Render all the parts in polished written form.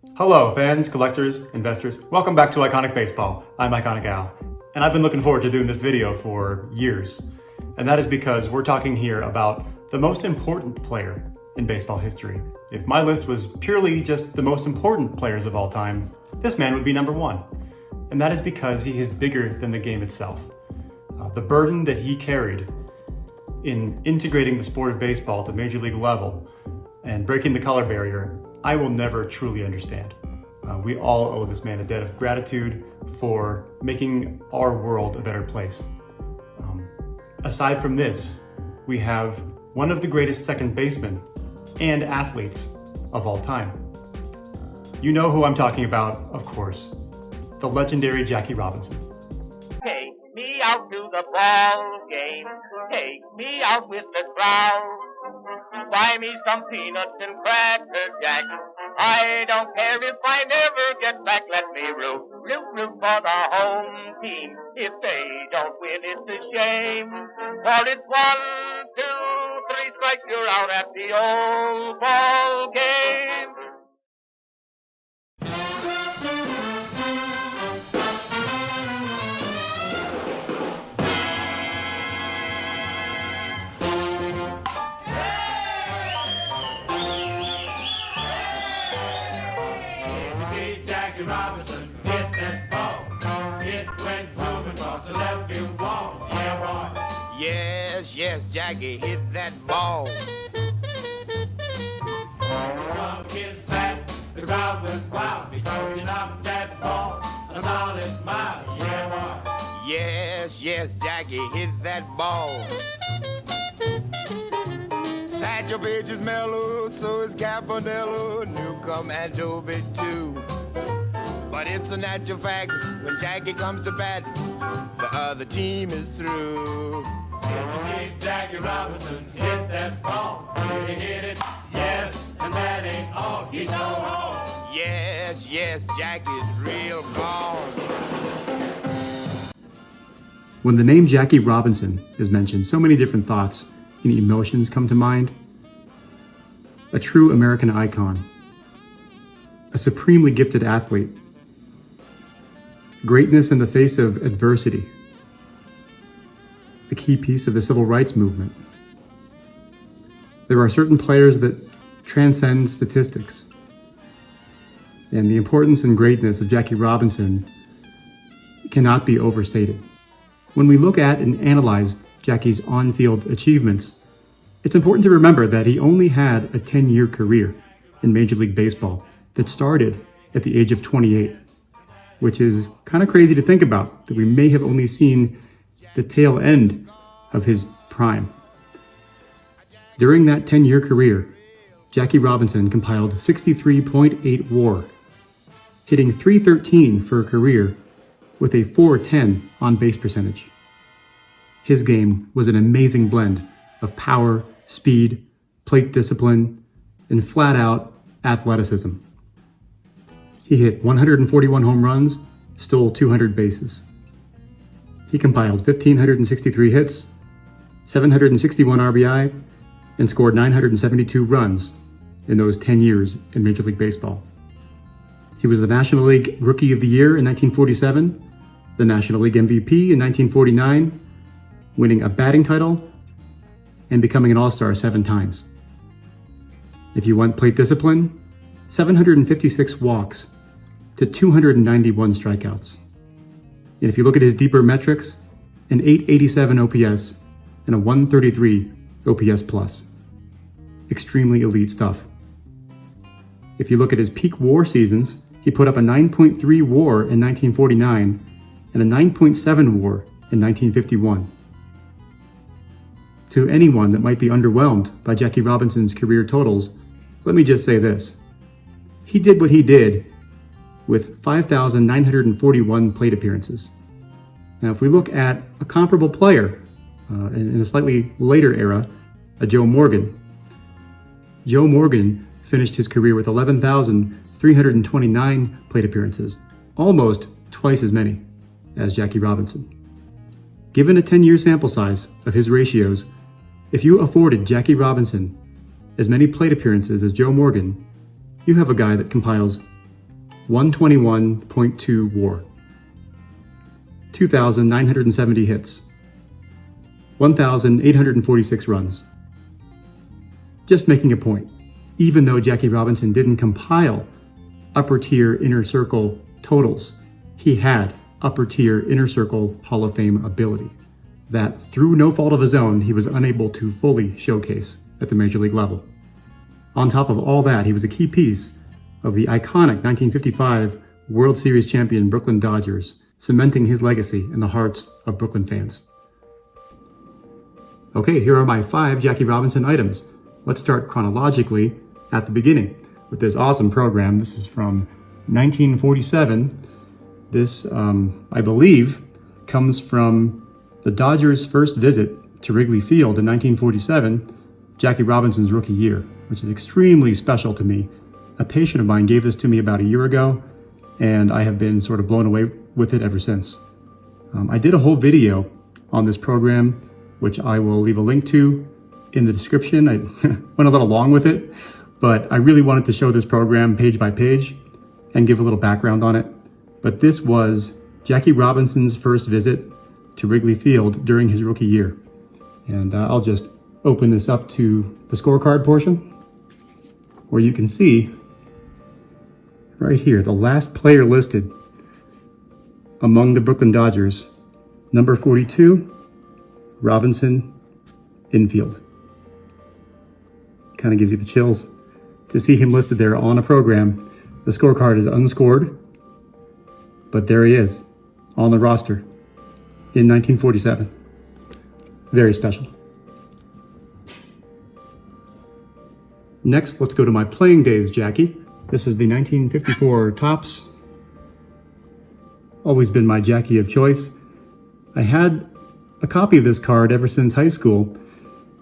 Hello, fans, collectors, investors. Welcome back to Iconic Baseball. I'm Iconic Al, and I've been looking forward to doing this video for years. And that is because we're talking here about the most important player in baseball history. If my list was purely just the most important players of all time, this man would be number one. And that is because he is bigger than the game itself. The burden that he carried in integrating the sport of baseball to major league level and breaking the color barrier, I will never truly understand. We all owe this man a debt of gratitude for making our world a better place. Aside from this, we have one of the greatest second basemen and athletes of all time. You know who I'm talking about, of course, the legendary Jackie Robinson. Take me out to the ball game. Take me out with the crowd. Buy me some peanuts and cracker jack. I don't care if I never get back. Let me root for the home team. If they don't win, it's a shame. For it's 1, 2, 3 strikes, you're out at the old ball game. Jackie Robinson hit that ball. It went zooming across the left field wall. Yeah, boy. Yes, Jackie hit that ball. Some kids bat, the crowd went wild because he knocked that ball a solid mile. Yeah, boy. Yes, Jackie hit that ball. Satchel Paige is mellow, so is Campanello, Newcomb and Dobie too. But it's a natural fact, when Jackie comes to bat, the other team is through. Did you see Jackie Robinson hit that ball? He hit it, yes, and that ain't all. He's so home. Yes, Jackie's real gone. When the name Jackie Robinson is mentioned, so many different thoughts and emotions come to mind. A true American icon, a supremely gifted athlete, greatness in the face of adversity, a key piece of the civil rights movement. There are certain players that transcend statistics, and the importance and greatness of Jackie Robinson cannot be overstated. When we look at and analyze Jackie's on-field achievements, it's important to remember that he only had a 10-year career in Major League Baseball that started at the age of 28, which is kind of crazy to think about, that we may have only seen the tail end of his prime. During that 10-year career, Jackie Robinson compiled 63.8 WAR, hitting .313 for a career with a .410 on-base percentage. His game was an amazing blend of power, speed, plate discipline, and flat-out athleticism. He hit 141 home runs, stole 200 bases. He compiled 1,563 hits, 761 RBI, and scored 972 runs in those 10 years in Major League Baseball. He was the National League Rookie of the Year in 1947, the National League MVP in 1949, winning a batting title, and becoming an All-Star 7 times. If you want plate discipline, 756 walks to 291 strikeouts. And if you look at his deeper metrics, an 887 OPS and a 133 OPS plus. Extremely elite stuff. If you look at his peak WAR seasons, he put up a 9.3 WAR in 1949 and a 9.7 WAR in 1951. To anyone that might be underwhelmed by Jackie Robinson's career totals, let me just say this. He did what he did with 5,941 plate appearances. Now, if we look at a comparable player in a slightly later era, a Joe Morgan. Joe Morgan finished his career with 11,329 plate appearances, almost twice as many as Jackie Robinson. Given a 10-year sample size of his ratios, if you afforded Jackie Robinson as many plate appearances as Joe Morgan, you have a guy that compiles 121.2 WAR, 2,970 hits, 1,846 runs. Just making a point, even though Jackie Robinson didn't compile upper tier inner circle totals, he had upper tier inner circle Hall of Fame ability that, through no fault of his own, he was unable to fully showcase at the major league level. On top of all that, he was a key piece of the iconic 1955 World Series champion Brooklyn Dodgers, cementing his legacy in the hearts of Brooklyn fans. Okay, here are my 5 Jackie Robinson items. Let's start chronologically at the beginning with this awesome program. This is from 1947. This, I believe, comes from the Dodgers' first visit to Wrigley Field in 1947, Jackie Robinson's rookie year, which is extremely special to me. A patient of mine gave this to me about a year ago, and I have been sort of blown away with it ever since. I did a whole video on this program, which I will leave a link to in the description. I went a little long with it, but I really wanted to show this program page by page and give a little background on it. But this was Jackie Robinson's first visit to Wrigley Field during his rookie year. And I'll just open this up to the scorecard portion, where you can see right here, the last player listed among the Brooklyn Dodgers, number 42, Robinson, infield. Kind of gives you the chills to see him listed there on a program. The scorecard is unscored, but there he is on the roster in 1947. Very special. Next, let's go to my playing days, Jackie. This is the 1954 Topps. Always been my Jackie of choice. I had a copy of this card ever since high school,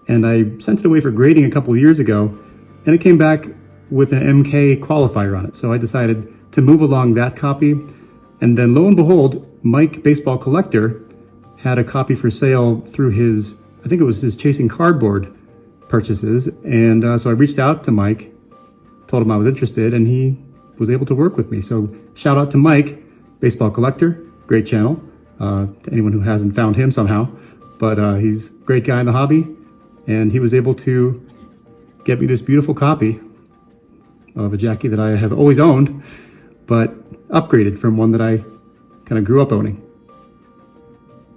and I sent it away for grading a couple years ago, and it came back with an MK qualifier on it. So I decided to move along that copy, and then lo and behold, Mike Baseball Collector had a copy for sale through his, I think it was his Chasing Cardboard purchases, and so I reached out to Mike, told him I was interested, and he was able to work with me. So shout out to Mike, Baseball Collector, great channel, to anyone who hasn't found him somehow, but he's a great guy in the hobby, and he was able to get me this beautiful copy of a Jackie that I have always owned, but upgraded from one that I kind of grew up owning.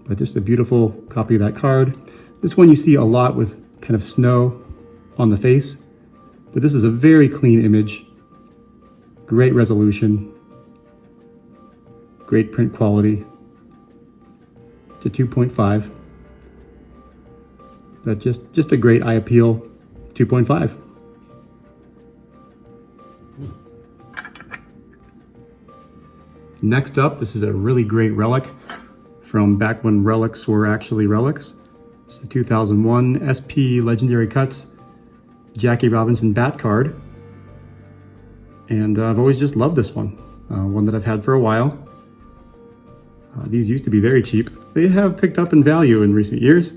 But just a beautiful copy of that card. This one you see a lot with kind of snow on the face, but this is a very clean image, great resolution, great print quality. It's a 2.5, but just a great eye appeal 2.5. Next up, this is a really great relic from back when relics were actually relics. It's the 2001 SP Legendary Cuts Jackie Robinson bat card. And I've always just loved this one. One that I've had for a while. These used to be very cheap. They have picked up in value in recent years.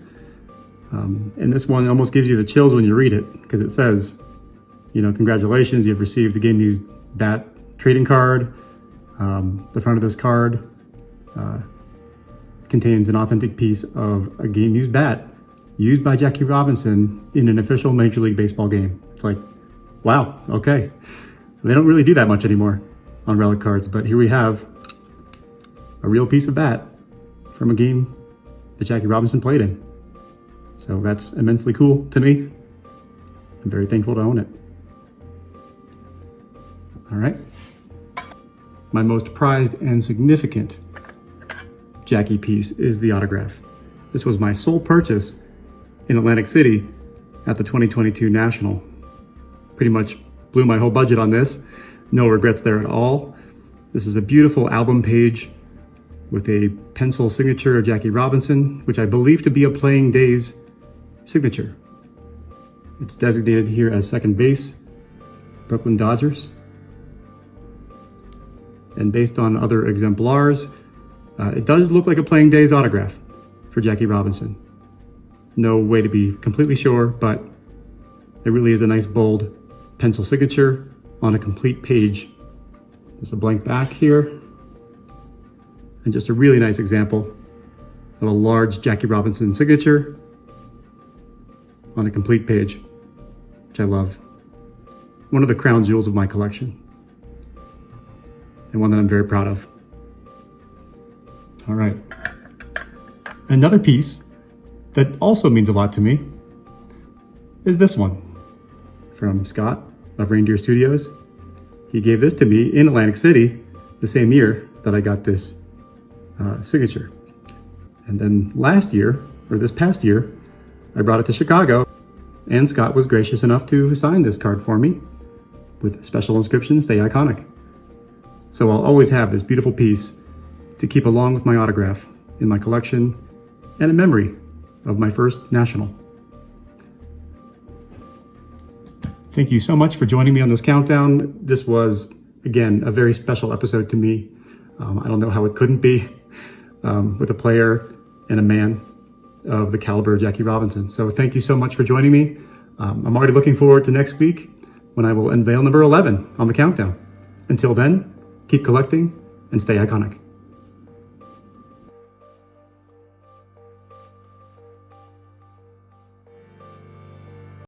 And this one almost gives you the chills when you read it, because it says, you know, congratulations, you've received a game used bat trading card. The front of this card contains an authentic piece of a game used bat used by Jackie Robinson in an official Major League Baseball game. It's like, wow, okay. They don't really do that much anymore on relic cards, but here we have a real piece of bat from a game that Jackie Robinson played in. So that's immensely cool to me. I'm very thankful to own it. All right. My most prized and significant Jackie piece is the autograph. This was my sole purchase in Atlantic City at the 2022 National. Pretty much blew my whole budget on this. No regrets there at all. This is a beautiful album page with a pencil signature of Jackie Robinson, which I believe to be a playing days signature. It's designated here as second base, Brooklyn Dodgers. And based on other exemplars, it does look like a playing days autograph for Jackie Robinson. No way to be completely sure, but it really is a nice bold pencil signature on a complete page There's a blank back here. And just a really nice example of a large Jackie Robinson signature on a complete page, which I love. One of the crown jewels of my collection, and one that I'm very proud of. All right. Another piece that also means a lot to me is this one from Scott of Reindeer Studios. He gave this to me in Atlantic City the same year that I got this signature. And then last year, or this past year, I brought it to Chicago, and Scott was gracious enough to sign this card for me with special inscription, "Stay Iconic." So I'll always have this beautiful piece to keep along with my autograph in my collection and a memory of my first national. Thank you so much for joining me on this countdown. This was, again, a very special episode to me. I don't know how it couldn't be with a player and a man of the caliber of Jackie Robinson. So thank you so much for joining me. I'm already looking forward to next week when I will unveil number 11 on the countdown. Until then, keep collecting and stay iconic.